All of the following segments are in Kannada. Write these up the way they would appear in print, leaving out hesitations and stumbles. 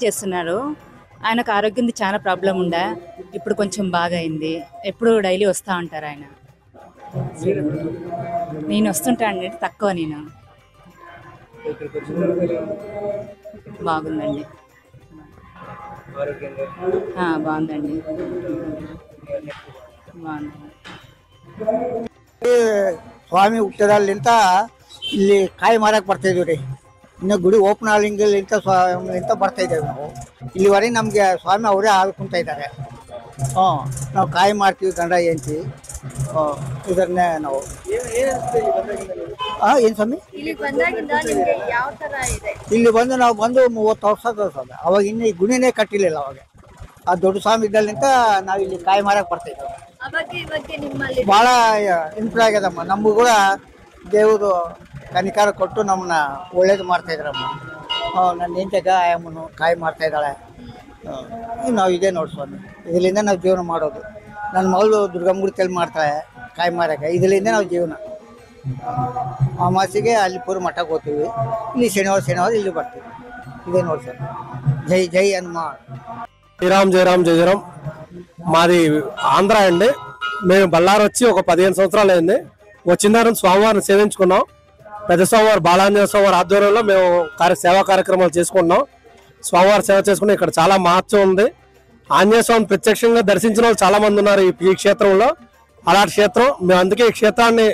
చేస్తున్నారు. ఆయనకు ఆరోగ్యం చాలా ప్రాబ్లం ఉండే, ఇప్పుడు కొంచెం బాగా అయింది. ఎప్పుడు డైలీ వస్తూ ఉంటారు ఆయన. నేను వస్తుంటాను, తక్కువ. నేను బాగుందండి, బాగుందండి, బాగుంది. ಸ್ವಾಮಿ ಹುಟ್ಟಿದಾಗಲಿಂತ ಇಲ್ಲಿ ಕಾಯಿ ಮಾರಕ್ಕೆ ಬರ್ತಾ ಇದೀವಿ ರೀ. ಇನ್ನು ಗುಡಿ ಓಪನ್ ಆಲಿಂಗಲಿಂತ ಬರ್ತಾ ಇದ್ದೇವೆ ನಾವು. ಇಲ್ಲಿವರೆಗೆ ನಮಗೆ ಸ್ವಾಮಿ ಅವರೇ ಹಾಲು ಕುಂತ ಇದ್ದಾರೆ. ನಾವು ಕಾಯಿ ಮಾರ್ತೀವಿ, ಗಂಡ ಹೆಂಡ್ತಿ. ಇದನ್ನೇ ನಾವು ಏನು ಸ್ವಾಮಿ ಇಲ್ಲಿ ಬಂದು ನಾವು 30 ವರ್ಷ ಸ್ವಾಮಿ. ಅವಾಗ ಇನ್ನು ಈ ಗುಣಿನೇ ಕಟ್ಟಿರಲಿಲ್ಲ. ಅವಾಗ ಆ ದೊಡ್ಡ ಸ್ವಾಮಿ ಇದ್ದಲ್ಲಿಂತ ನಾವು ಇಲ್ಲಿ ಕಾಯಿ ಮಾರಕ್ಕೆ ಬರ್ತಾ ಇದ್ದೇವೆ. ಭಾಳ ಇಂಪ್ರೂವ್ ಆಗ್ಯದಮ್ಮ. ನಮಗೂ ಕೂಡ ದೇವರು ಕನಿಕಾರ ಕೊಟ್ಟು ನಮ್ಮನ್ನ ಒಳ್ಳೇದು ಮಾಡ್ತಾ ಇದ್ರಮ್ಮ. ನನ್ನ ಹೆಂಡತಿಗ ಆಯಮ್ಮನು ಕಾಯಿ ಮಾಡ್ತಾ ಇದ್ದಾಳೆ. ನಾವು ಇದೇ ನೋಡಿ ಸ್ವಾಮಿ, ಇದರಿಂದ ನಾವು ಜೀವನ ಮಾಡೋದು. ನನ್ನ ಮಗಳು ದುರ್ಗಮ್ಮಗುಡಿ ಮಾಡ್ತಾಳೆ ಕಾಯಿ ಮಾರಕ್ಕೆ. ಇದರಿಂದ ನಾವು ಜೀವನ. ಅಮಾವಾಸ್ಯೆಗೆ ಅಲ್ಲಿ ಪೂರ ಮಠಕ್ಕೆ ಹೋಗ್ತೀವಿ. ಇಲ್ಲಿ ಶನಿವಾರ ಇಲ್ಲಿ ಬರ್ತೀವಿ. ఇదే నోట్ సార్. జై జై హనుమాన్. జయరామ్ జయరామ్. మాది ఆంధ్ర అండి. మేము బళ్ళారు వచ్చి ఒక 15 సంవత్సరాలు అయింది. వచ్చిన స్వామివారిని సేవించుకున్నాం. పెద్ద స్వామివారు బాలాంజనేయ స్వామివారి ఆధ్వర్యంలో మేము సేవా కార్యక్రమాలు చేసుకుంటున్నాం. స్వామివారి సేవ చేసుకుని ఇక్కడ చాలా మహత్వం ఉంది. ఆంజనేయ స్వామిని ప్రత్యక్షంగా దర్శించిన వాళ్ళు చాలా మంది ఉన్నారు ఈ క్షేత్రంలో. అలాంటి క్షేత్రం మేము, అందుకే ఈ క్షేత్రాన్ని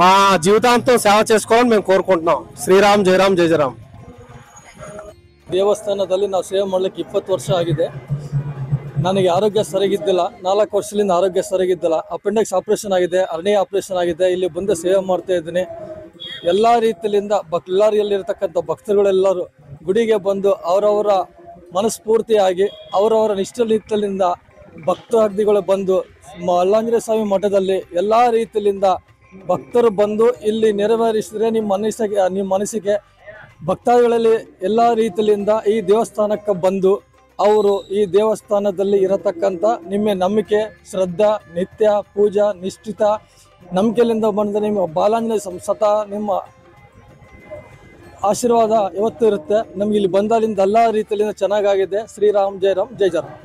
మా జీవితాంతం సేవ చేసుకోవాలని మేము కోరుకుంటున్నాం. శ్రీరామ్ జయరాಮ್ ಜೈ ಜಯರಾಮ್. ದೇವಸ್ಥಾನದಲ್ಲಿ ನಾವು ಸೇವೆ ಮಾಡಲಿಕ್ಕೆ 20 ವರ್ಷ ಆಗಿದೆ. ನನಗೆ ಆರೋಗ್ಯ ಸರಿಗಿದ್ದಿಲ್ಲ. 4 ವರ್ಷದಿಂದ ಆರೋಗ್ಯ ಸರಿಗಿದ್ದಿಲ್ಲ. ಅಪೆಂಡಿಕ್ಸ್ ಆಪರೇಷನ್ ಆಗಿದೆ, ಅರ್ನಿಯಾ ಆಪರೇಷನ್ ಆಗಿದೆ. ಇಲ್ಲಿ ಬಂದು ಸೇವೆ ಮಾಡ್ತಾ ಇದ್ದೀನಿ. ಎಲ್ಲ ರೀತಿಯಿಂದ ಬಳ್ಳಾರಿಯಲ್ಲಿರ್ತಕ್ಕಂಥ ಭಕ್ತರುಗಳೆಲ್ಲರೂ ಗುಡಿಗೆ ಬಂದು ಅವರವರ ಮನಸ್ಫೂರ್ತಿಯಾಗಿ ಅವರವರ ನಿಷ್ಠಲಿಂದ ಭಕ್ತಾದಿಗಳು ಬಂದು ಮಲ್ಲಾಂಜನೇಯ ಸ್ವಾಮಿ ಮಠದಲ್ಲಿ ಎಲ್ಲ ರೀತಿಯಿಂದ ಭಕ್ತರು ಬಂದು ಇಲ್ಲಿ ನೆರವೇರಿಸಿದರೆ ನಿಮ್ಮ ಮನಸ್ಸಿಗೆ ಭಕ್ತಾದಿಗಳಲ್ಲಿ ಎಲ್ಲ ರೀತಿಯಿಂದ ಈ ದೇವಸ್ಥಾನಕ್ಕೆ ಬಂದು ಅವರು ಈ ದೇವಸ್ಥಾನದಲ್ಲಿ ಇರತಕ್ಕಂಥ ನಿಮ್ಮ ನಂಬಿಕೆ, ಶ್ರದ್ಧಾ, ನಿತ್ಯ ಪೂಜಾ, ನಿಷ್ಠಿತ ನಂಬಿಕೆಯಿಂದ ಬಂದ ನಿಮ್ಮ ಬಾಲಾಂಜನೇಯ ಸತಾ ನಿಮ್ಮ ಆಶೀರ್ವಾದ ಯಾವತ್ತೂ ಇರುತ್ತೆ. ನಮ್ಗೆ ಇಲ್ಲಿ ಬಂದಾಲಿಂದ ಎಲ್ಲ ರೀತಿಯಿಂದ ಚೆನ್ನಾಗಿದೆ. ಶ್ರೀರಾಮ್ ಜಯರಾಮ್ ಜೈ ಜಯರಾಮ್.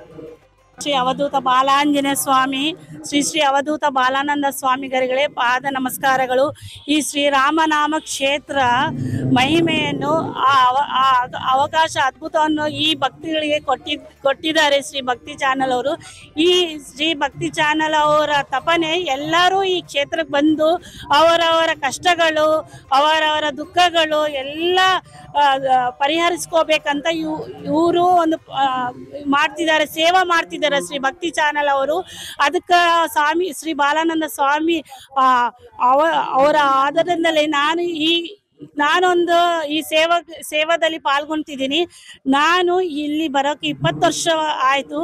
ಶ್ರೀ ಅವಧೂತ ಬಾಲಾಂಜನೇಯ ಸ್ವಾಮಿ, ಶ್ರೀ ಅವಧೂತ ಬಾಲಾನಂದ ಸ್ವಾಮಿಗಳಿಗೆ ಪಾದ ನಮಸ್ಕಾರಗಳು. ಈ ಶ್ರೀರಾಮನಾಮ ಕ್ಷೇತ್ರ ಮಹಿಮೆಯನ್ನು ಆ ಅವಕಾಶ ಅದ್ಭುತವನ್ನು ಈ ಭಕ್ತಿಗಳಿಗೆ ಕೊಟ್ಟಿದ್ದಾರೆ ಶ್ರೀ ಭಕ್ತಿ ಚಾನಲ್ ಅವರು. ಈ ಶ್ರೀ ಭಕ್ತಿ ಚಾನಲ್ ಅವರ ತಪನೆ ಎಲ್ಲರೂ ಈ ಕ್ಷೇತ್ರಕ್ಕೆ ಬಂದು ಅವರವರ ಕಷ್ಟಗಳು, ಅವರವರ ದುಃಖಗಳು ಎಲ್ಲ ಪರಿಹರಿಸ್ಕೋಬೇಕಂತ ಇವರು ಒಂದು ಮಾಡ್ತಿದ್ದಾರೆ, ಸೇವಾ ಮಾಡ್ತಿದ್ದಾರೆ ಶ್ರೀ ಭಕ್ತಿ ಚಾನಲ್ ಅವರು. ಅದಕ್ಕೆ ಸ್ವಾಮಿ ಶ್ರೀ ಬಾಲಾನಂದ ಸ್ವಾಮಿ ಅವರ ಆಧಾರದಿಂದಲೇ ನಾನೊಂದು ಈ ಸೇವಾದಲ್ಲಿ ಪಾಲ್ಗೊಳ್ತಿದ್ದೀನಿ. ನಾನು ಇಲ್ಲಿ ಬರೋಕ್ಕೆ 20 ವರ್ಷ ಆಯಿತು.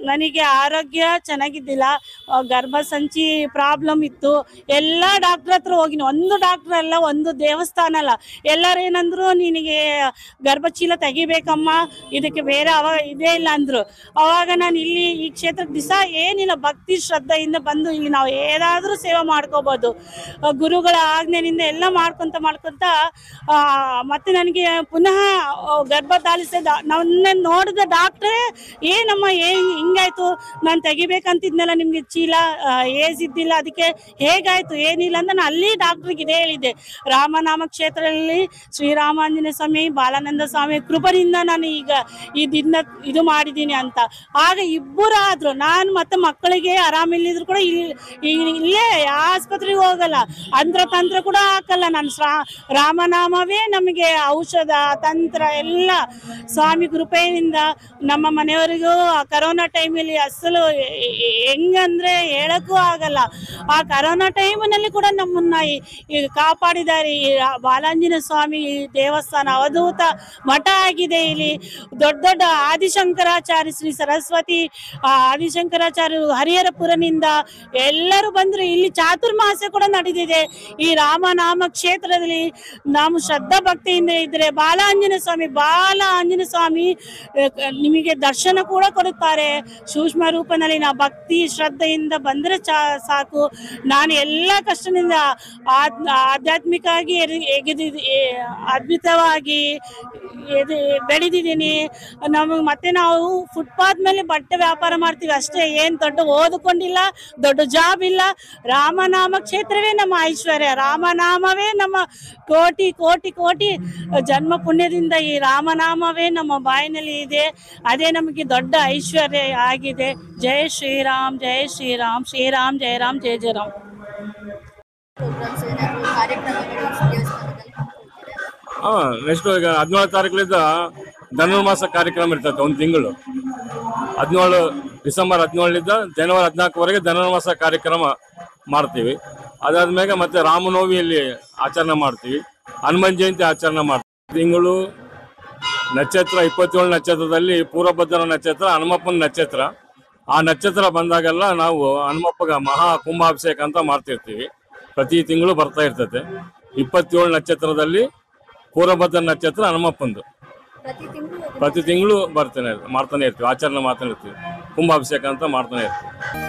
ನನಗೆ ಆರೋಗ್ಯ ಚೆನ್ನಾಗಿದ್ದಿಲ್ಲ, ಗರ್ಭಸಂಚಿ ಪ್ರಾಬ್ಲಮ್ ಇತ್ತು. ಎಲ್ಲ ಡಾಕ್ಟ್ರ್ ಹತ್ರ ಹೋಗಿನಿ. ಒಂದು ಡಾಕ್ಟ್ರ್ ಅಲ್ಲ, ಒಂದು ದೇವಸ್ಥಾನ ಅಲ್ಲ. ಎಲ್ಲರೂ ಏನಂದ್ರು, ನಿನಗೆ ಗರ್ಭಚೀಲ ತೆಗಿಬೇಕಮ್ಮ, ಇದಕ್ಕೆ ಬೇರೆ ಇದೇ ಇಲ್ಲ ಅಂದರು. ಅವಾಗ ನಾನು ಇಲ್ಲಿ ಈ ಕ್ಷೇತ್ರಕ್ಕೆ ದಿವಸ ಏನಿಲ್ಲ, ಭಕ್ತಿ ಶ್ರದ್ಧೆಯಿಂದ ಬಂದು ಇಲ್ಲಿ ನಾವು ಏನಾದರೂ ಸೇವೆ ಮಾಡ್ಕೋಬೋದು. ಗುರುಗಳ ಆಜ್ಞೆಯಿಂದ ಎಲ್ಲ ಮಾಡ್ಕೊಂತ ಮತ್ತೆ ನನಗೆ ಪುನಃ ಗರ್ಭ ಧಾಲಿಸಿದ ನನ್ನ ನೋಡಿದ ಡಾಕ್ಟ್ರೇ, ಏನಮ್ಮ ಹಿಂಗಾಯ್ತು, ನಾನು ತೆಗಿಬೇಕಂತಿದ್ನಲ್ಲ, ನಿಮ್ಗೆ ಚೀಲ ಏಜ್ ಇದ್ದಿಲ್ಲ, ಅದಕ್ಕೆ ಹೇಗಾಯ್ತು ಏನಿಲ್ಲ ಅಂತ ನಾನು ಅಲ್ಲಿ ಡಾಕ್ಟ್ರಿಗೆ ಇದೇ ಹೇಳಿದ್ದೆ. ರಾಮನಾಮ ಕ್ಷೇತ್ರದಲ್ಲಿ ಶ್ರೀರಾಮಾಂಜನೇಯ ಸ್ವಾಮಿ, ಬಾಲಾನಂದ ಸ್ವಾಮಿ ಕೃಪದಿಂದ ನಾನು ಈಗ ಇದು ಮಾಡಿದ್ದೀನಿ ಅಂತ. ಆಗ ಇಬ್ಬರು ಆದ್ರು. ನಾನು ಮತ್ತೆ ಮಕ್ಕಳಿಗೆ ಆರಾಮಿಲ್ಲಿದ್ರು ಕೂಡ ಇಲ್ಲೇ ಆಸ್ಪತ್ರೆಗೆ ಹೋಗಲ್ಲ, ತಂತ್ರ ಕೂಡ ಹಾಕಲ್ಲ. ನಾನು ರಾಮನಾಮವೇ ನಮಗೆ ಔಷಧ ತಂತ್ರ ಎಲ್ಲ. ಸ್ವಾಮಿ ಕೃಪೆಯಿಂದ ನಮ್ಮ ಮನೆಯವರಿಗೂ ಕರೋನಾ ಟೈಮಲ್ಲಿ ಅಸಲು ಹೆಂಗಂದ್ರೆ ಹೇಳಕ್ಕೂ ಆಗಲ್ಲ. ಆ ಕರೋನಾ ಟೈಮಿನಲ್ಲಿ ಕೂಡ ನಮ್ಮನ್ನ ಕಾಪಾಡಿದ್ದಾರೆ. ಈ ಬಾಲಾಂಜನೇಯ ಸ್ವಾಮಿ ದೇವಸ್ಥಾನ ಅವಧೂತ ಮಠ ಆಗಿದೆ. ಇಲ್ಲಿ ದೊಡ್ಡ ದೊಡ್ಡ ಆದಿಶಂಕರಾಚಾರ್ಯ, ಶ್ರೀ ಸರಸ್ವತಿ ಆದಿಶಂಕರಾಚಾರ್ಯ ಹರಿಹರಪುರನಿಂದ ಎಲ್ಲರೂ ಬಂದ್ರು. ಇಲ್ಲಿ ಚಾತುರ್ಮಾಸ್ಯ ಕೂಡ ನಡೆದಿದೆ. ಈ ರಾಮನಾಮ ಕ್ಷೇತ್ರದಲ್ಲಿ ನಾವು ಶ್ರದ್ಧಾ ಭಕ್ತಿಯಿಂದ ಇದ್ರೆ ಬಾಲ ಆಂಜನೇಯ ಸ್ವಾಮಿ ನಿಮಗೆ ದರ್ಶನ ಕೂಡ ಕೊಡುತ್ತಾರೆ. ಸೂಕ್ಷ್ಮ ರೂಪದಲ್ಲಿ ನಾವು ಭಕ್ತಿ ಶ್ರದ್ಧೆಯಿಂದ ಬಂದರೆ ಸಾಕು. ನಾನು ಎಲ್ಲ ಕಷ್ಟದಿಂದ ಆಧ್ಯಾತ್ಮಿಕವಾಗಿ ಅದ್ಭುತವಾಗಿ ಬೆಳೆದಿದ್ದೀನಿ. ನಮಗೆ ಮತ್ತೆ ನಾವು ಫುಟ್ಪಾತ್ ಮೇಲೆ ಬಟ್ಟೆ ವ್ಯಾಪಾರ ಮಾಡ್ತೀವಿ ಅಷ್ಟೇ, ಏನ್ ದೊಡ್ಡ ಓದಿಕೊಂಡಿಲ್ಲ, ದೊಡ್ಡ ಜಾಬ್ ಇಲ್ಲ. ರಾಮನಾಮ ಕ್ಷೇತ್ರವೇ ನಮ್ಮ ಐಶ್ವರ್ಯ, ರಾಮನಾಮವೇ ನಮ್ಮ ಕೋಟಿ ಕೋಟಿ ಕೋಟಿ ಜನ್ಮ ಪುಣ್ಯದಿಂದ ಈ ರಾಮನಾಮವೇ ನಮ್ಮ ಬಾಯಿನಲ್ಲಿ ಇದೆ. ಅದೇ ನಮಗೆ ದೊಡ್ಡ ಐಶ್ವರ್ಯ ಆಗಿದೆ. ಜಯ ಶ್ರೀರಾಮ್, ಜಯ ಶ್ರೀರಾಮ್, ಶ್ರೀರಾಮ್ ಜಯ ರಾಮ್, ಜಯ ಜಯ ರಾಮ್. ನೆಕ್ಸ್ಟ್ ಈಗ 17 ತಾರೀಕಿನಿಂದ ಧನುರ್ಮಾಸ ಕಾರ್ಯಕ್ರಮ ಇರ್ತದೆ. ಒಂದು ತಿಂಗಳು 17 ಡಿಸೆಂಬರ್ 17ರಿಂದ ಜನವರಿ 14ವರೆಗೆ ಧನುರ್ಮಾಸ ಕಾರ್ಯಕ್ರಮ ಮಾಡ್ತೀವಿ. ಅದಾದ್ಮೇಲೆ ಮತ್ತೆ ರಾಮನವಮಿಯಲ್ಲಿ ಆಚರಣೆ ಮಾಡ್ತೀವಿ, ಹನುಮಾನ್ ಜಯಂತಿ ಆಚರಣೆ ಮಾಡ್ತೀವಿ. ತಿಂಗಳು ನಕ್ಷತ್ರ 27 ನಕ್ಷತ್ರದಲ್ಲಿ ಪೂರ್ವಭದ್ರ ನಕ್ಷತ್ರ, ಹನುಮಪ್ಪನ ನಕ್ಷತ್ರ. ಆ ನಕ್ಷತ್ರ ಬಂದಾಗೆಲ್ಲ ನಾವು ಹನುಮಪ್ಪಗ ಮಹಾ ಕುಂಭಾಭಿಷೇಕ ಅಂತ ಮಾಡ್ತಿರ್ತೀವಿ. ಪ್ರತಿ ತಿಂಗಳು ಬರ್ತಾ ಇರ್ತದೆ. 27 ನಕ್ಷತ್ರದಲ್ಲಿ ಪೂರ್ವಭದ್ರ ನಕ್ಷತ್ರ ಹನುಮಪ್ಪಂದು ಪ್ರತಿ ತಿಂಗಳು ಮಾಡ್ತಾನೆ ಇರ್ತೀವಿ, ಆಚರಣೆ ಮಾಡ್ತಾನೆ ಇರ್ತೀವಿ. ಕುಂಭಾಭಿಷೇಕ ಅಂತ ಮಾಡ್ತಾನೆ ಇರ್ತೀವಿ.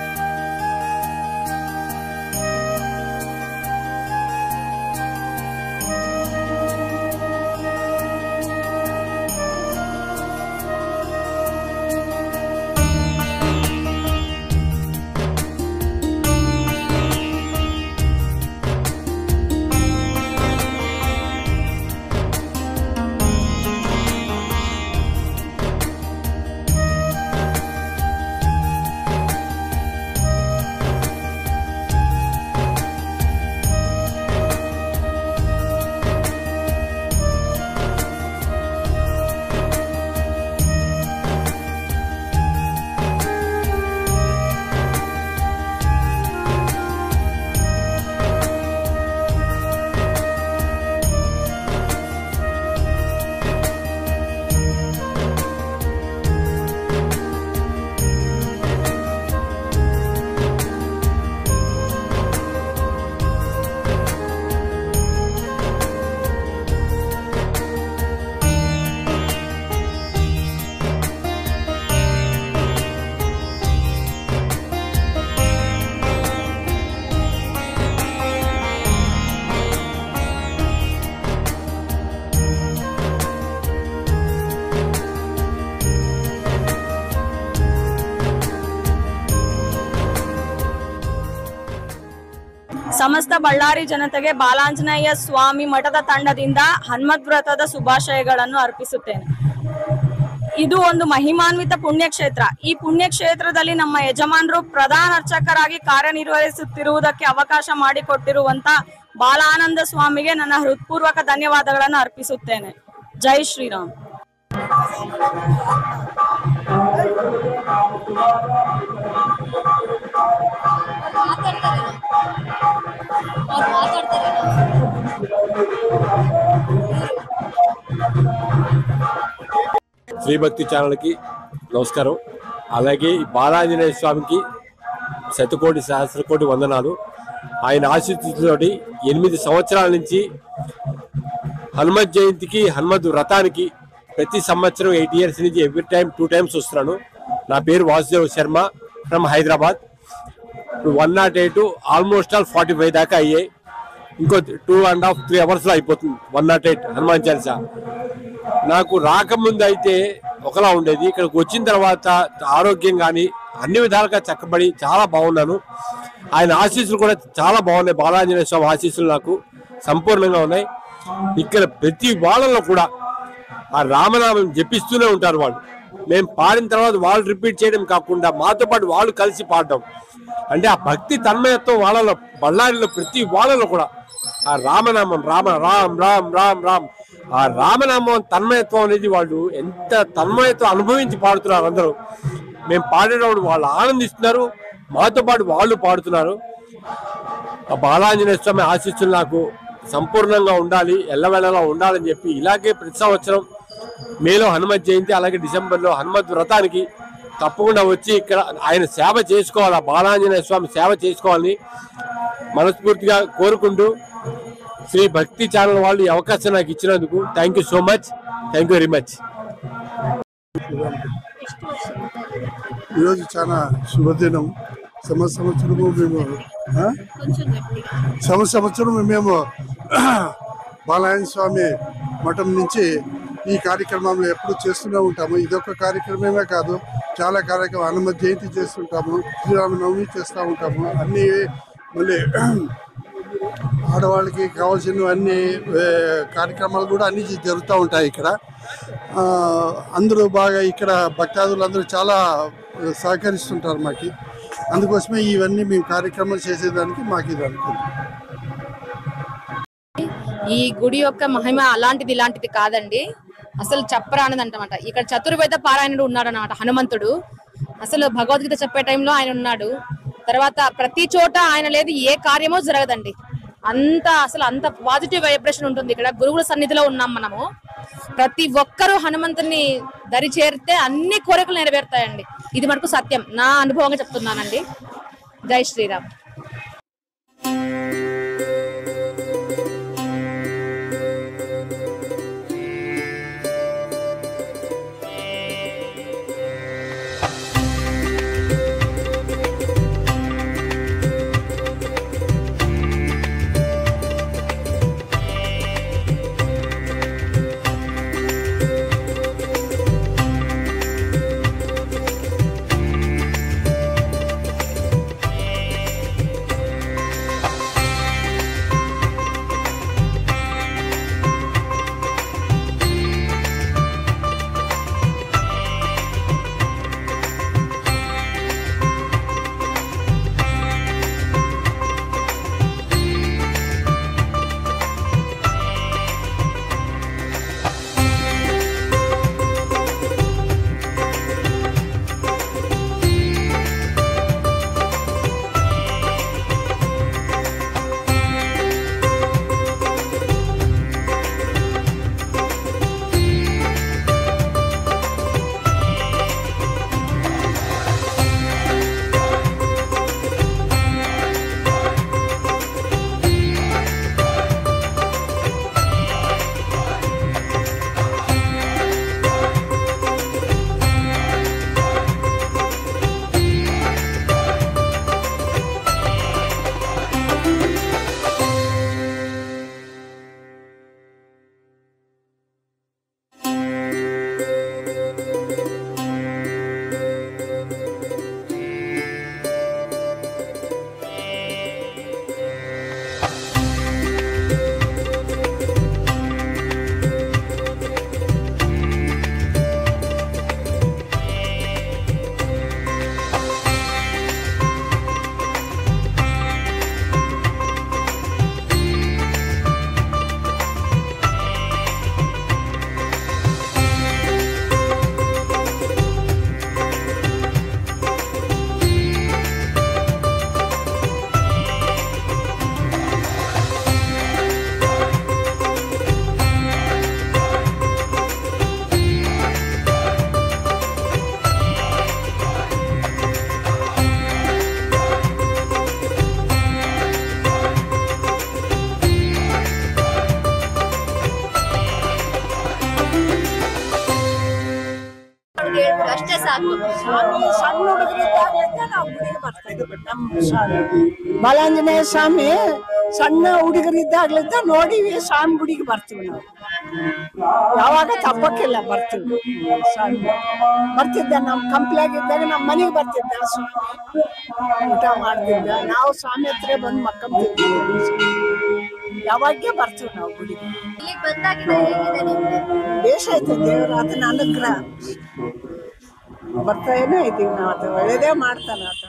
ಸಮಸ್ತ ಬಳ್ಳಾರಿ ಜನತೆಗೆ ಬಾಲಾಂಜನೇಯ ಸ್ವಾಮಿ ಮಠದ ತಂಡದಿಂದ ಹನುಮತ್ ವ್ರತದ ಶುಭಾಶಯಗಳನ್ನು ಅರ್ಪಿಸುತ್ತೇನೆ. ಇದು ಒಂದು ಮಹಿಮಾನ್ವಿತ ಪುಣ್ಯಕ್ಷೇತ್ರ. ಈ ಪುಣ್ಯಕ್ಷೇತ್ರದಲ್ಲಿ ನಮ್ಮ ಯಜಮಾನರು ಪ್ರಧಾನ ಅರ್ಚಕರಾಗಿ ಕಾರ್ಯನಿರ್ವಹಿಸುತ್ತಿರುವುದಕ್ಕೆ ಅವಕಾಶ ಮಾಡಿಕೊಟ್ಟಿರುವಂತ ಬಾಲಾನಂದ ಸ್ವಾಮಿಗೆ ನನ್ನ ಹೃತ್ಪೂರ್ವಕ ಧನ್ಯವಾದಗಳನ್ನು ಅರ್ಪಿಸುತ್ತೇನೆ. ಜೈ ಶ್ರೀರಾಮ್. శ్రీ భక్తి ఛానల్కి నమస్కారం. అలాగే బాలాంజనేయ స్వామికి శతకోటి సహస్రకోటి వందనాలు. ఆయన ఆశీస్సులతోటి 8 సంవత్సరాల నుంచి హనుమత్ జయంతికి హనుమత్ వ్రతానికి ప్రతి సంవత్సరం 8 years నుంచి ఎవ్రీ టైం 2 times వస్తున్నాను. నా పేరు Vasudev Sharma from Hyderabad. 108 almost all 45 దాకా అయ్యాయి. ఇంకో 2.5-3 hours అయిపోతుంది 108 హనుమాన్ చాలీసా. నాకు రాకముందు అయితే ఒకలా ఉండేది, ఇక్కడికి వచ్చిన తర్వాత ఆరోగ్యం కానీ అన్ని విధాలుగా చక్కబడి చాలా బాగున్నాను. ఆయన ఆశీస్సులు కూడా చాలా బాగున్నాయి. బాలాంజనేయ స్వామి ఆశీస్సులు నాకు సంపూర్ణంగా ఉన్నాయి. ఇక్కడ ప్రతి వాళ్ళలో కూడా ఆ రామనామం జపిస్తూనే ఉంటారు వాళ్ళు. మేము పాడిన తర్వాత వాళ్ళు రిపీట్ చేయడం కాకుండా మాతో పాటు వాళ్ళు కలిసి పాడడం, అంటే ఆ భక్తి తన్మయత్వం వాళ్ళలో, బళ్ళారిలో ప్రతి వాళ్ళలో కూడా ఆ రామనామం రామ రామ్ రామ్ రామ్ రామ్ ఆ రామనామం తన్మయత్వం అనేది వాళ్ళు ఎంత తన్మయత్వం అనుభవించి పాడుతున్నారు. అందరూ మేము పాడేటప్పుడు వాళ్ళు ఆనందిస్తున్నారు, మాతో పాటు వాళ్ళు పాడుతున్నారు. ఆ బాలాంజనేయ స్వామి ఆశీస్సులు నాకు సంపూర్ణంగా ఉండాలి, ఎల్లవేళలా ఉండాలని చెప్పి ఇలాగే ప్రతి సంవత్సరం మేలో హనుమత్ జయంతి, అలాగే డిసెంబర్లో హనుమత్ వ్రతానికి తప్పకుండా వచ్చి ఇక్కడ ఆయన సేవ చేసుకోవాలి, బాలాంజనేయ స్వామి సేవ చేసుకోవాలని మనస్ఫూర్తిగా కోరుకుంటూ శ్రీ భక్తి ఛానల్ వాళ్ళు ఈ అవకాశం నాకు ఇచ్చినందుకు thank you so much. Thank you very much. ఈరోజు చాలా శుభదినం. సంవత్సరం మేము బాలాజీ స్వామి మఠం నుంచి ఈ కార్యక్రమంలో ఎప్పుడు చేస్తూనే ఉంటాము. ఇదొక కార్యక్రమమే కాదు, చాలా కార్యక్రమం. హనుమ జయంతి చేస్తుంటాము, శ్రీరామనవమి చేస్తూ ఉంటాము. అన్ని మళ్ళీ ఆడవాళ్ళకి కావాల్సిన అన్ని కార్యక్రమాలు కూడా అన్ని జరుగుతూ ఉంటాయి ఇక్కడ. అందరూ బాగా ఇక్కడ భక్తాదులందరూ చాలా సహకరిస్తుంటారు మాకు. అందుకోసమే ఇవన్నీ మేము కార్యక్రమాలు చేసేదానికి మాకు ఇది అనుకుంటున్నాం. ఈ గుడి యొక్క మహిమ అలాంటిది ఇలాంటిది కాదండి, అసలు చెప్పరానిదంటమాట. ఇక్కడ చతుర్వేద పారాయణుడు ఉన్నాడు అన్నమాట, హనుమంతుడు. అసలు భగవద్గీత చెప్పే టైంలో ఆయన ఉన్నాడు. తర్వాత ప్రతి చోట ఆయన లేదు ఏ కార్యమో జరగదండి. అంత పాజిటివ్ వైబ్రేషన్ ఉంటుంది ఇక్కడ. గురువుల సన్నిధిలో ఉన్నాం మనము. ప్రతి ఒక్కరూ హనుమంతుని దరి చేరితే అన్ని కోరికలు నెరవేరుతాయండి. ఇది మటుకు సత్యం, నా అనుభవంగా చెప్తున్నానండి. జై శ్రీరామ్. ಅಷ್ಟೇ ಸಾಕು. ಸಣ್ಣ ಹುಡುಗರಿದ್ದಾಗಲಿಂದ ನಾವು ಗುಡಿಗೆ ಬರ್ತಾ ಇದ್ವಿ. ನಮ್ಮ ಸ್ವಾಮಿ ಬಾಲಾಂಜನೇಯ ಸ್ವಾಮಿ ಸಣ್ಣ ಹುಡುಗರಿದ್ದಾಗಲಿಂದ ನೋಡಿವಿ. ಸ್ವಾಮಿ ಗುಡಿಗೆ ಬರ್ತೀವಿ ನಾವು, ಯಾವಾಗ ತಪ್ಪಕ್ಕಿಲ್ಲ ಬರ್ತೀವಿ. ಸ್ವಾಮಿ ಬರ್ತಿದ್ದ, ನಮ್ಮ ಕಂಪ್ಲಾಗಿದ್ದಾಗ ನಮ್ಮ ಮನೆಗೆ ಬರ್ತಿದ್ದ ಸ್ವಾಮಿ, ಊಟ ಮಾಡ್ತಿದ್ದ. ನಾವು ಸ್ವಾಮಿ ಹತ್ರ ಬಂದು ಮಕ್ಕಂತಿದ್ವಿ. ಯಾವಾಗೇ ಬರ್ತೀವಿ ನಾವು ಗುಡಿಗೆ. ಬೇಷ ಐತೆ ದೇವ್ರ ಆತನ ಅನುಗ್ರಹ. ಬರ್ತಾನೆ ಇದ್ದೀವಿ ನಾವು, ಆತ ಒಳ್ಳೇದೇ ಮಾಡ್ತಾನ ಆತ.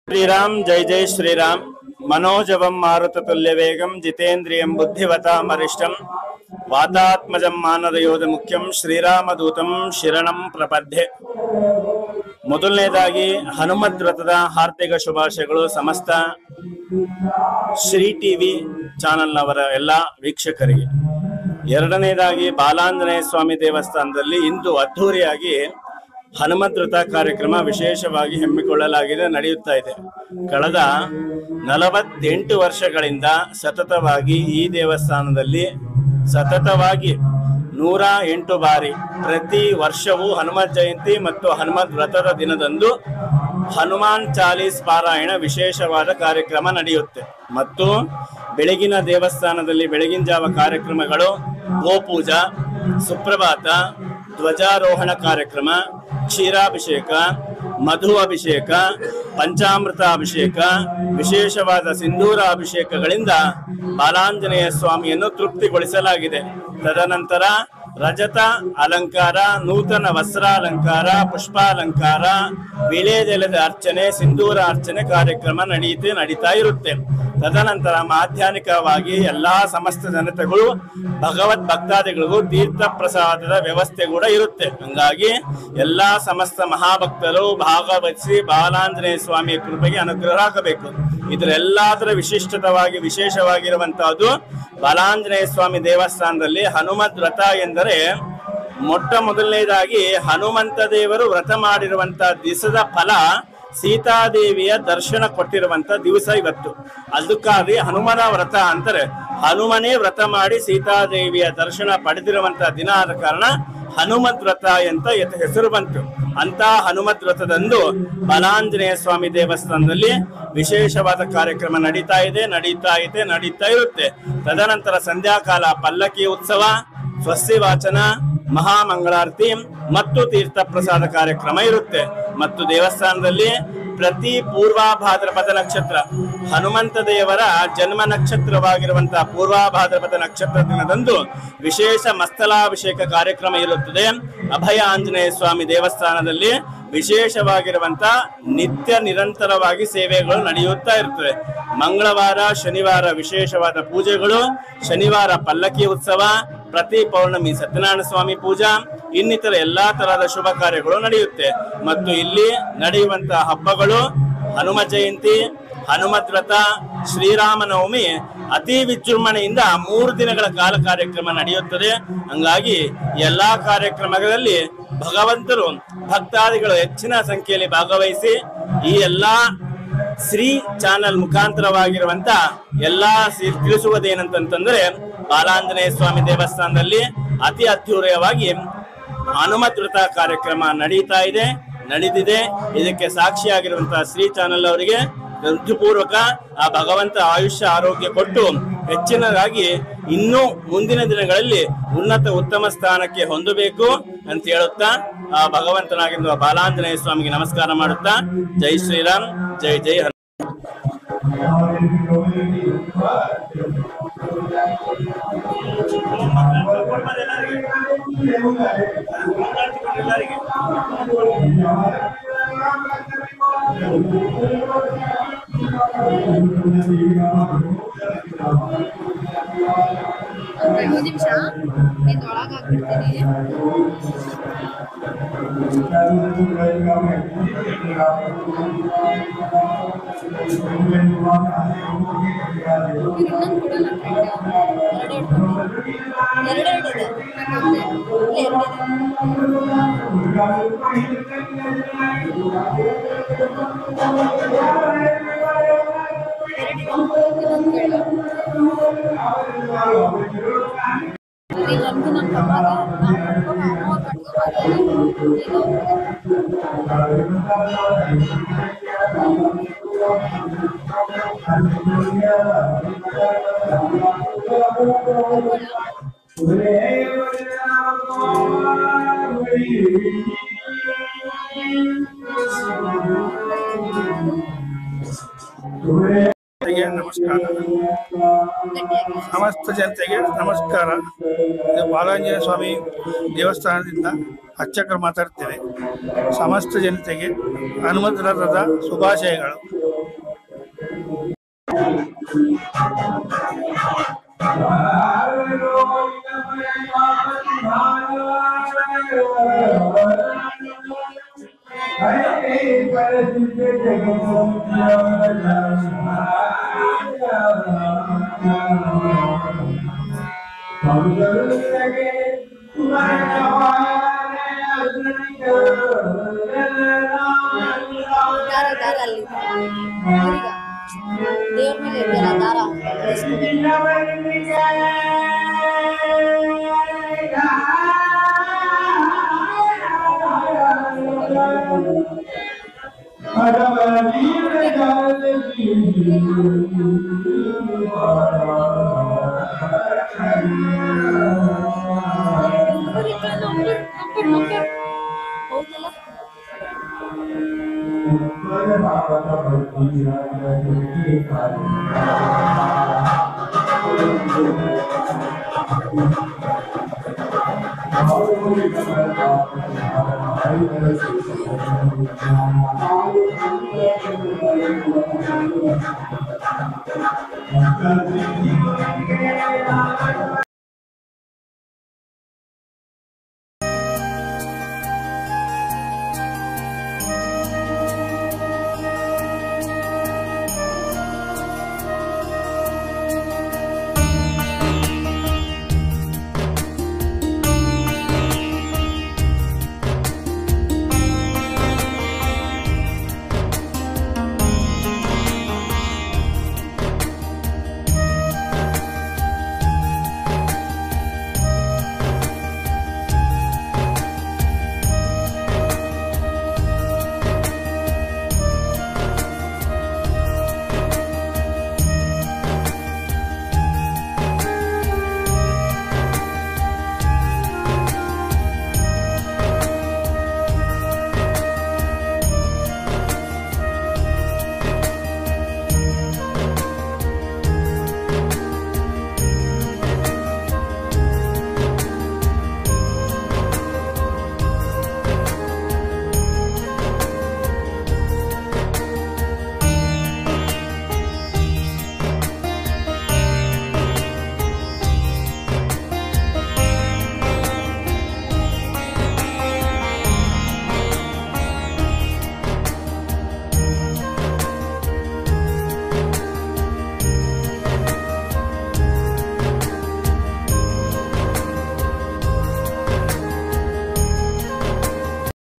श्रीराम जय जय श्रीराम मनोजवं मारुततुल्य वेगं जितेन्द्रियं बुद्धिवतामरिष्टं वातात्मजं मानरयोध मुख्यं ಶ್ರೀರಾಮದೂತಂ ಶರಣಂ ಪ್ರಪದ್ಯೆ. ಮೊದಲನೇದಾಗಿ ಹನುಮದ್ ವ್ರತದ ಹಾರ್ದಿಕ ಶುಭಾಶಯಗಳು ಸಮಸ್ತ ಶ್ರೀ ಟಿವಿ ಚಾನೆಲ್ನವರ ಎಲ್ಲ ವೀಕ್ಷಕರಿಗೆ. ಎರಡನೇದಾಗಿ ಬಾಲಾಂಜನೇಯ ಸ್ವಾಮಿ ದೇವಸ್ಥಾನದಲ್ಲಿ ಇಂದು ಅದ್ಧೂರಿಯಾಗಿ ಹನುಮದ್ ವ್ರತ ಕಾರ್ಯಕ್ರಮ ವಿಶೇಷವಾಗಿ ಹಮ್ಮಿಕೊಳ್ಳಲಾಗಿದೆ, ನಡೆಯುತ್ತಾ ಇದೆ. ಕಳೆದ 48 ವರ್ಷಗಳಿಂದ ಸತತವಾಗಿ ಈ ದೇವಸ್ಥಾನದಲ್ಲಿ ಸತತವಾಗಿ 108 ಬಾರಿ ಪ್ರತಿ ವರ್ಷವೂ ಹನುಮತ್ ಜಯಂತಿ ಮತ್ತು ಹನುಮದ್ ವ್ರತದ ದಿನದಂದು ಹನುಮಾನ್ ಚಾಲೀಸ್ ಪಾರಾಯಣ ವಿಶೇಷವಾದ ಕಾರ್ಯಕ್ರಮ ನಡೆಯುತ್ತೆ. ಮತ್ತು ಬೆಳಗಿನ ದೇವಸ್ಥಾನದಲ್ಲಿ ಬೆಳಗಿನ ಜಾವ ಕಾರ್ಯಕ್ರಮಗಳು ಗೋಪೂಜಾ, ಸುಪ್ರಭಾತ, ಧ್ವಜಾರೋಹಣ ಕಾರ್ಯಕ್ರಮ, ಕ್ಷೀರಾಭಿಷೇಕ, ಮಧು ಅಭಿಷೇಕ, ಪಂಚಾಮೃತ ಅಭಿಷೇಕ, ವಿಶೇಷವಾದ ಸಿಂಧೂರ ಅಭಿಷೇಕಗಳಿಂದ ಬಾಲಾಂಜನೇಯ ಸ್ವಾಮಿಯನ್ನು ತೃಪ್ತಿಗೊಳಿಸಲಾಗಿದೆ. ತದನಂತರ ರಜತ ಅಲಂಕಾರ, ನೂತನ ವಸ್ತ್ರಾಲಂಕಾರ, ಪುಷ್ಪಾಲಂಕಾರ, ವಿಳೆದೆಲೆದ ಅರ್ಚನೆ, ಸಿಂಧೂರ ಅರ್ಚನೆ ಕಾರ್ಯಕ್ರಮ ನಡೀತಾ ಇರುತ್ತೆ. ತದನಂತರ ಮಾಧ್ಯಾಹ್ನಿಕವಾಗಿ ಎಲ್ಲಾ ಸಮಸ್ತ ಜನತೆಗಳು ಭಗವದ್ ಭಕ್ತಾದಿಗಳಿಗೂ ತೀರ್ಥ ಪ್ರಸಾದದ ವ್ಯವಸ್ಥೆ ಕೂಡ ಇರುತ್ತೆ. ಹಂಗಾಗಿ ಎಲ್ಲಾ ಸಮಸ್ತ ಮಹಾಭಕ್ತರು ಭಾಗವಹಿಸಿ ಬಾಲಾಂಜನೇಯ ಸ್ವಾಮಿಯ ಕೃಪೆಗೆ ಅನುಗ್ರಹ ಆಗಬೇಕು. ಇದರೆಲ್ಲಾದರ ವಿಶೇಷವಾಗಿರುವಂತಹದ್ದು ಬಾಲಾಂಜನೇಯ ಸ್ವಾಮಿ ದೇವಸ್ಥಾನದಲ್ಲಿ ಹನುಮದ್ ವ್ರತ ಎಂದರೆ ಮೊಟ್ಟ ಮೊದಲನೇದಾಗಿ ಹನುಮಂತ ದೇವರು ವ್ರತ ಮಾಡಿರುವಂತಹ ದಿವಸದ ಫಲ ಸೀತಾದೇವಿಯ ದರ್ಶನ ಕೊಟ್ಟಿರುವಂತ ದಿವಸ ಇವತ್ತು. ಅದಕ್ಕಾಗಿ ಹನುಮನ ವ್ರತ ಅಂತಾರೆ. ಹನುಮನೇ ವ್ರತ ಮಾಡಿ ಸೀತಾದೇವಿಯ ದರ್ಶನ ಪಡೆದಿರುವಂತಹ ದಿನ ಆದ ಕಾರಣ ಹನುಮದ್ ವ್ರತ ಅಂತ ಹೆಸರು ಬಂತು. ಅಂತ ಹನುಮದ್ ವ್ರತದಂದು ಬಾಲಾಂಜನೇಯ ಸ್ವಾಮಿ ದೇವಸ್ಥಾನದಲ್ಲಿ ವಿಶೇಷವಾದ ಕಾರ್ಯಕ್ರಮ ನಡೀತಾ ಇರುತ್ತೆ. ತದನಂತರ ಸಂಧ್ಯಾಕಾಲ ಪಲ್ಲಕ್ಕಿ ಉತ್ಸವ, ಸ್ವಸ್ತಿ ವಾಚನ, ಮಹಾಮಂಗಳಾರತಿ ಮತ್ತು ತೀರ್ಥ ಪ್ರಸಾದ ಕಾರ್ಯಕ್ರಮ ಇರುತ್ತೆ. ಮತ್ತು ದೇವಸ್ಥಾನದಲ್ಲಿ ಪ್ರತಿ ಪೂರ್ವಭಾದ್ರಪದ ನಕ್ಷತ್ರ ಹನುಮಂತ ದೇವರ ಜನ್ಮ ನಕ್ಷತ್ರವಾಗಿರುವಂತಹ ಪೂರ್ವಭಾದ್ರಪದ ನಕ್ಷತ್ರ ದಿನದಂದು ವಿಶೇಷ ಮಸ್ತಲಾಭಿಷೇಕ ಕಾರ್ಯಕ್ರಮ ಇರುತ್ತದೆ. ಅಭಯ ಆಂಜನೇಯ ಸ್ವಾಮಿ ದೇವಸ್ಥಾನದಲ್ಲಿ ವಿಶೇಷವಾಗಿರುವಂತಹ ನಿತ್ಯ ನಿರಂತರವಾಗಿ ಸೇವೆಗಳು ನಡೆಯುತ್ತಾ ಇರ್ತವೆ. ಮಂಗಳವಾರ ಶನಿವಾರ ವಿಶೇಷವಾದ ಪೂಜೆಗಳು, ಶನಿವಾರ ಪಲ್ಲಕ್ಕಿ ಉತ್ಸವ, ಪ್ರತಿ ಪೌರ್ಣಮಿ ಸತ್ಯನಾರಾಯಣ ಸ್ವಾಮಿ ಪೂಜಾ, ಇನ್ನಿತರ ಎಲ್ಲಾ ತರಹದ ಶುಭ ಕಾರ್ಯಗಳು ನಡೆಯುತ್ತೆ. ಮತ್ತು ಇಲ್ಲಿ ನಡೆಯುವಂತಹ ಹಬ್ಬಗಳು ಹನುಮ ಜಯಂತಿ, ಹನುಮದ್ ವ್ರತ, ಶ್ರೀರಾಮನವಮಿ ಅತಿ ವಿಜೃಂಭಣೆಯಿಂದ 3 ದಿನಗಳ ಕಾಲ ಕಾರ್ಯಕ್ರಮ ನಡೆಯುತ್ತದೆ. ಹಂಗಾಗಿ ಎಲ್ಲಾ ಕಾರ್ಯಕ್ರಮಗಳಲ್ಲಿ ಭಗವಂತರು ಭಕ್ತಾದಿಗಳು ಹೆಚ್ಚಿನ ಸಂಖ್ಯೆಯಲ್ಲಿ ಭಾಗವಹಿಸಿ ಈ ಎಲ್ಲಾ ಶ್ರೀ ಚಾನಲ್ ಮುಖಾಂತರವಾಗಿರುವಂತ ಎಲ್ಲಾ ತಿಳಿಸುವುದೇನಂತಂದ್ರೆ ಬಾಲಾಂಜನೇಯ ಸ್ವಾಮಿ ದೇವಸ್ಥಾನದಲ್ಲಿ ಅತಿ ಅದ್ಧೂರಿಯವಾಗಿ ಹನುಮದ್ ವ್ರತ ಕಾರ್ಯಕ್ರಮ ನಡೆದಿದೆ. ಇದಕ್ಕೆ ಸಾಕ್ಷಿಯಾಗಿರುವಂತಹ ಶ್ರೀ ಚಾನಲ್ ಅವರಿಗೆ ಹೃದಯಪೂರ್ವಕ ಆ ಭಗವಂತ ಆಯುಷ್ಯ ಆರೋಗ್ಯ ಕೊಟ್ಟು ಹೆಚ್ಚಿನದಾಗಿ ಇನ್ನೂ ಮುಂದಿನ ದಿನಗಳಲ್ಲಿ ಉತ್ತಮ ಸ್ಥಾನಕ್ಕೆ ಹೊಂದಬೇಕು ಅಂತ ಹೇಳುತ್ತಾ ಆ ಭಗವಂತನಾಗಿರುವ ಬಾಲಾಂಜನೇಯ ಸ್ವಾಮಿಗೆ ನಮಸ್ಕಾರ ಮಾಡುತ್ತಾ ಜೈ ಶ್ರೀರಾಮ್, ಜೈ ಜೈ ಹನುಮ. ನಿಮಿಷ ಒಳಗೆ ಹಾಕ್ಬಿಡ್ತೀನಿ. ಇನ್ನೊಂದು ಕೊಡಲ್ಲ, ಎರಡೆರಡಿದೆ. ನಮಸ್ಕಾರ. ಸಮಸ್ತ ಜನತೆಗೆ ನಮಸ್ಕಾರ. ಇದು ಬಾಲಾಂಜನೇಯ ಸ್ವಾಮಿ ದೇವಸ್ಥಾನದಿಂದ ಅರ್ಚಕರು ಮಾತಾಡ್ತೇವೆ. ಸಮಸ್ತ ಜನತೆಗೆ ಹನುಮಂತ ರಥದ ಶುಭಾಶಯಗಳು. ದೇವ್ರ ಮೇಲೆ ಇದೆಯಲ್ಲ ದಾರ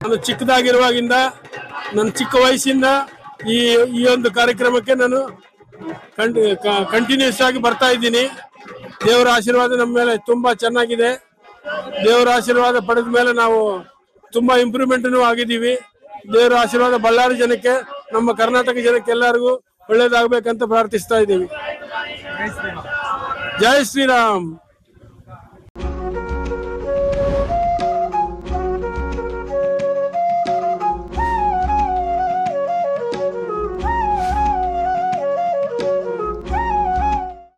ನಾನು ಚಿಕ್ಕದಾಗಿರುವಾಗಿಂದ ನನ್ನ ಚಿಕ್ಕ ವಯಸ್ಸಿಂದ ಈ ಒಂದು ಕಾರ್ಯಕ್ರಮಕ್ಕೆ ನಾನು ಕಂಟಿನ್ಯೂಸ್ ಆಗಿ ಬರ್ತಾ ಇದ್ದೀನಿ. ದೇವರ ಆಶೀರ್ವಾದ ನಮ್ಮ ಮೇಲೆ ತುಂಬಾ ಚೆನ್ನಾಗಿದೆ. ದೇವರ ಆಶೀರ್ವಾದ ಪಡೆದ ಮೇಲೆ ನಾವು ತುಂಬಾ ಇಂಪ್ರೂವ್ಮೆಂಟ್ನೂ ಆಗಿದ್ದೀವಿ. ದೇವರ ಆಶೀರ್ವಾದ ಬಳ್ಳಾರಿ ಜನಕ್ಕೆ, ನಮ್ಮ ಕರ್ನಾಟಕ ಜನಕ್ಕೆ ಎಲ್ಲರಿಗೂ ಒಳ್ಳೇದಾಗಬೇಕಂತ ಪ್ರಾರ್ಥಿಸ್ತಾ ಇದ್ದೀವಿ. ಜೈ ಶ್ರೀರಾಮ್.